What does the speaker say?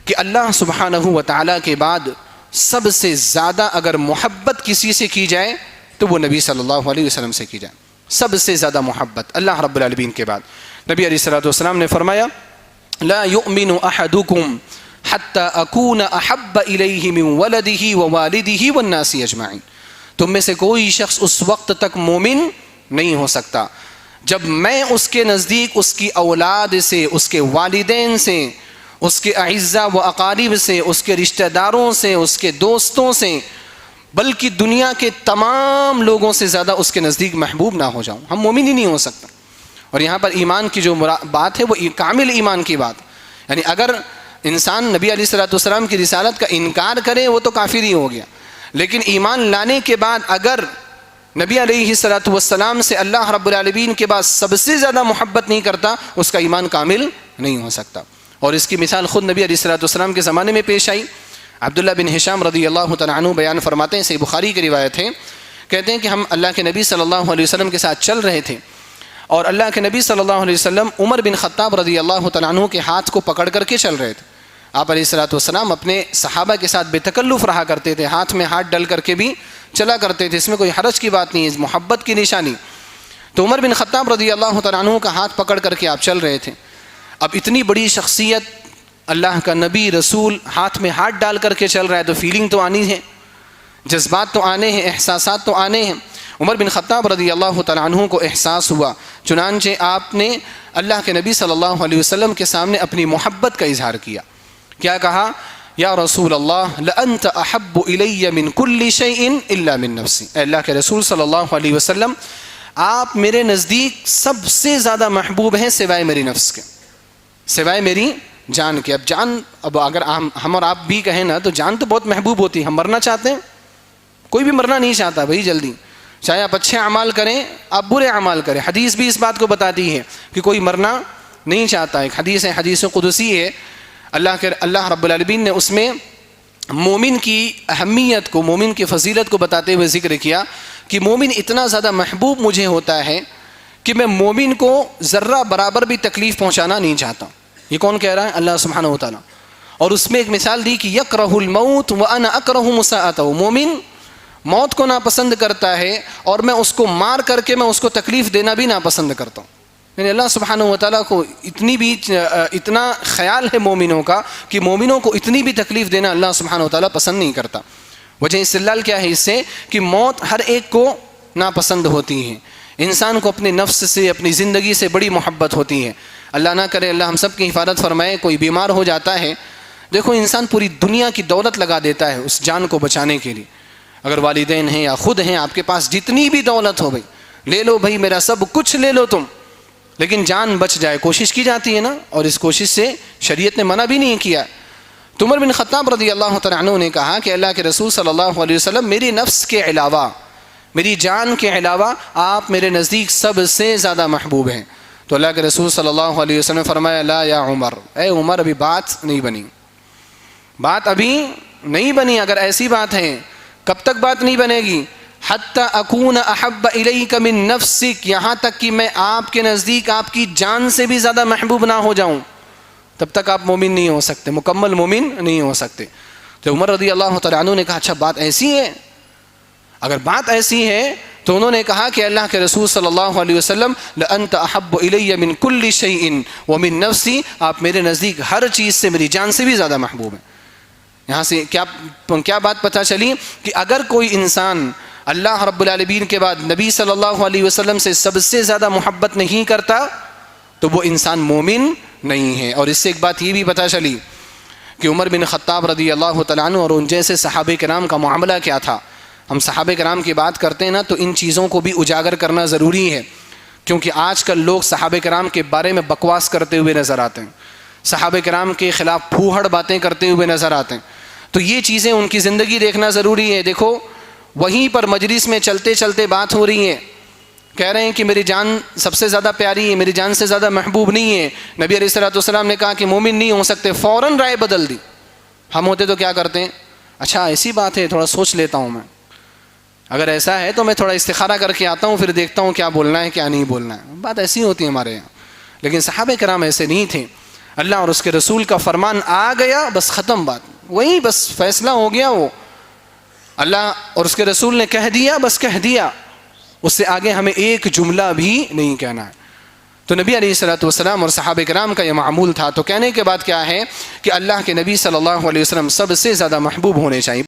کہ اللہ سبحانہ و تعالیٰ کے بعد سب سے زیادہ اگر محبت کسی سے کی جائے تو وہ نبی صلی اللہ علیہ وسلم سے کی جائے. سب سے زیادہ محبت اللہ رب العالمین کے بعد. نبی علیہ الصلوۃ والسلام نے فرمایا لا یؤمن احدکم حتی اکون احب الیہ من ولدہ ووالدہ والناس اجمعین. تم میں سے کوئی شخص اس وقت تک مومن نہیں ہو سکتا جب میں اس کے نزدیک اس کی اولاد سے، اس کے والدین سے، اس کے اعزاء و اقارب سے، اس کے رشتہ داروں سے، اس کے دوستوں سے، بلکہ دنیا کے تمام لوگوں سے زیادہ اس کے نزدیک محبوب نہ ہو جاؤں. ہم مومن ہی نہیں ہو سکتا. اور یہاں پر ایمان کی جو بات ہے وہ کامل ایمان کی بات. یعنی اگر انسان نبی علیہ الصلوۃ والسلام کی رسالت کا انکار کرے وہ تو کافر ہی ہو گیا، لیکن ایمان لانے کے بعد اگر نبی علیہ الصلوۃ والسلام سے اللہ رب العالمین کے بعد سب سے زیادہ محبت نہیں کرتا اس کا ایمان کامل نہیں ہو سکتا. اور اس کی مثال خود نبی علیہ الصلوۃ والسلام کے زمانے میں پیش آئی. عبداللہ بن ہشام رضی اللہ تعالیٰ عنہ بیان فرماتے ہیں، صحیح بخاری کی روایت ہے، کہتے ہیں کہ ہم اللہ کے نبی صلی اللہ علیہ وسلم کے ساتھ چل رہے تھے اور اللہ کے نبی صلی اللہ علیہ وسلم عمر بن خطاب رضی اللہ تعالیٰ عنہ کے ہاتھ کو پکڑ کر کے چل رہے تھے. آپ علیہ الصلوۃ والسلام اپنے صحابہ کے ساتھ بے تکلف رہا کرتے تھے، ہاتھ میں ہاتھ ڈل کر کے بھی چلا کرتے تھے، اس میں کوئی حرج کی بات نہیں ہے، محبت کی نشانی. تو عمر بن خطاب رضی اللہ تعالیٰ عنہ کا ہاتھ پکڑ کر کے آپ چل رہے تھے. اب اتنی بڑی شخصیت، اللہ کا نبی رسول ہاتھ میں ہاتھ ڈال کر کے چل رہا ہے تو فیلنگ تو آنی ہے، جذبات تو آنے ہیں، احساسات تو آنے ہیں. عمر بن خطاب رضی اللہ تعالیٰ عنہ کو احساس ہوا، چنانچہ آپ نے اللہ کے نبی صلی اللہ علیہ وسلم کے سامنے اپنی محبت کا اظہار کیا. کیا کہا؟ یا رسول اللہ لأنت احب الی من کل شیء الا من نفسی. اے اللہ کے رسول صلی اللہ علیہ وسلم آپ میرے نزدیک سب سے زیادہ محبوب ہیں سوائے میری نفس کے، سوائے میری جان کے. اب جان، اب اگر ہم اور آپ بھی کہیں نا تو جان تو بہت محبوب ہوتی ہے. ہم مرنا چاہتے ہیں؟ کوئی بھی مرنا نہیں چاہتا بھائی جلدی، چاہے آپ اچھے اعمال کریں آپ برے اعمال کریں. حدیث بھی اس بات کو بتاتی ہے کہ کوئی مرنا نہیں چاہتا. ایک حدیث ہے، حدیث قدسی ہے، اللہ رب العالمین نے اس میں مومن کی اہمیت کو، مومن کی فضیلت کو بتاتے ہوئے ذکر کیا کہ مومن اتنا زیادہ محبوب مجھے ہوتا ہے کہ میں مومن کو ذرہ برابر بھی تکلیف پہنچانا نہیں چاہتا. یہ کون کہہ رہا ہے؟ اللہ سبحانہ و تعالیٰ. اور اس میں ایک مثال دی کہ یکرہ الموت وانا اکرہ مساءتہ. مومن موت کو ناپسند کرتا ہے اور میں اس کو مار کر کے میں اس کو تکلیف دینا بھی ناپسند کرتا ہوں. یعنی اللہ سبحانہ و تعالیٰ کو اتنا خیال ہے مومنوں کا کہ مومنوں کو اتنی بھی تکلیف دینا اللہ سبحانہ و تعالیٰ پسند نہیں کرتا. وجہ استدلال کیا ہے اس سے؟ کہ موت ہر ایک کو ناپسند ہوتی ہے. انسان کو اپنے نفس سے، اپنی زندگی سے بڑی محبت ہوتی ہے. اللہ نہ کرے، اللہ ہم سب کی حفاظت فرمائے، کوئی بیمار ہو جاتا ہے، دیکھو انسان پوری دنیا کی دولت لگا دیتا ہے اس جان کو بچانے کے لیے. اگر والدین ہیں یا خود ہیں، آپ کے پاس جتنی بھی دولت ہو بھائی لے لو، بھائی میرا سب کچھ لے لو تم، لیکن جان بچ جائے کوشش کی جاتی ہے نا. اور اس کوشش سے شریعت نے منع بھی نہیں کیا. تو عمر بن خطاب رضی اللہ تعالیٰ عنہ نے کہا کہ اللہ کے رسول صلی اللہ علیہ وسلم میری نفس کے علاوہ، میری جان کے علاوہ آپ میرے نزدیک سب سے زیادہ محبوب ہیں. تو اللہ کے رسول صلی اللہ علیہ وسلم نے فرمایا لا یا عمر، اے عمر ابھی بات نہیں بنی، بات ابھی نہیں بنی. اگر ایسی بات ہے کب تک بات نہیں بنے گی؟ حتی اکون احب الیک من نفسک، یہاں تک کہ میں آپ کے نزدیک آپ کی جان سے بھی زیادہ محبوب نہ ہو جاؤں، تب تک آپ مومن نہیں ہو سکتے، مکمل مومن نہیں ہو سکتے. تو عمر رضی اللہ تعالیٰ عنہ نے کہا اچھا بات ایسی ہے؟ اگر بات ایسی ہے تو انہوں نے کہا کہ اللہ کے رسول صلی اللہ علیہ وسلم لأنت احب الی من کل شیء ومن نفسی، آپ میرے نزدیک ہر چیز سے، میری جان سے بھی زیادہ محبوب ہیں. یہاں سے کیا بات پتہ چلی؟ کہ اگر کوئی انسان اللہ رب العالمین کے بعد نبی صلی اللہ علیہ وسلم سے سب سے زیادہ محبت نہیں کرتا تو وہ انسان مومن نہیں ہے. اور اس سے ایک بات یہ بھی پتہ چلی کہ عمر بن خطاب رضی اللہ تعالیٰ عنہ اور ان جیسے صحابہ کرام کا معاملہ کیا تھا. ہم صحابہ کرام کی بات کرتے ہیں نا تو ان چیزوں کو بھی اجاگر کرنا ضروری ہے، کیونکہ آج کل لوگ صحابہ کرام کے بارے میں بکواس کرتے ہوئے نظر آتے ہیں، صحابہ کرام کے خلاف پھوہڑ باتیں کرتے ہوئے نظر آتے ہیں. تو یہ چیزیں ان کی زندگی دیکھنا ضروری ہے. دیکھو وہیں پر مجلس میں چلتے چلتے بات ہو رہی ہے، کہہ رہے ہیں کہ میری جان سب سے زیادہ پیاری ہے، میری جان سے زیادہ محبوب نہیں ہے. نبی علیہ الصلوۃ والسلام نے کہا کہ مومن نہیں ہو سکتے، فوراً رائے بدل دی. ہم ہوتے تو کیا کرتے ہیں؟ اچھا ایسی بات ہے، تھوڑا سوچ لیتا ہوں میں، اگر ایسا ہے تو میں تھوڑا استخارہ کر کے آتا ہوں، پھر دیکھتا ہوں کیا بولنا ہے کیا نہیں بولنا ہے. بات ایسی ہوتی ہے ہمارے یہاں. لیکن صحابہ کرام ایسے نہیں تھے. اللہ اور اس کے رسول کا فرمان آ گیا بس ختم بات, وہی بس فیصلہ ہو گیا, وہ اللہ اور اس کے رسول نے کہہ دیا بس کہہ دیا, اس سے آگے ہمیں ایک جملہ بھی نہیں کہنا ہے. تو نبی علیہ الصلوۃ والسلام اور صحابہ کرام کا یہ معمول تھا. تو کہنے کے بعد کیا ہے کہ اللہ کے نبی صلی اللہ علیہ وسلم سب سے زیادہ محبوب ہونے چاہیے.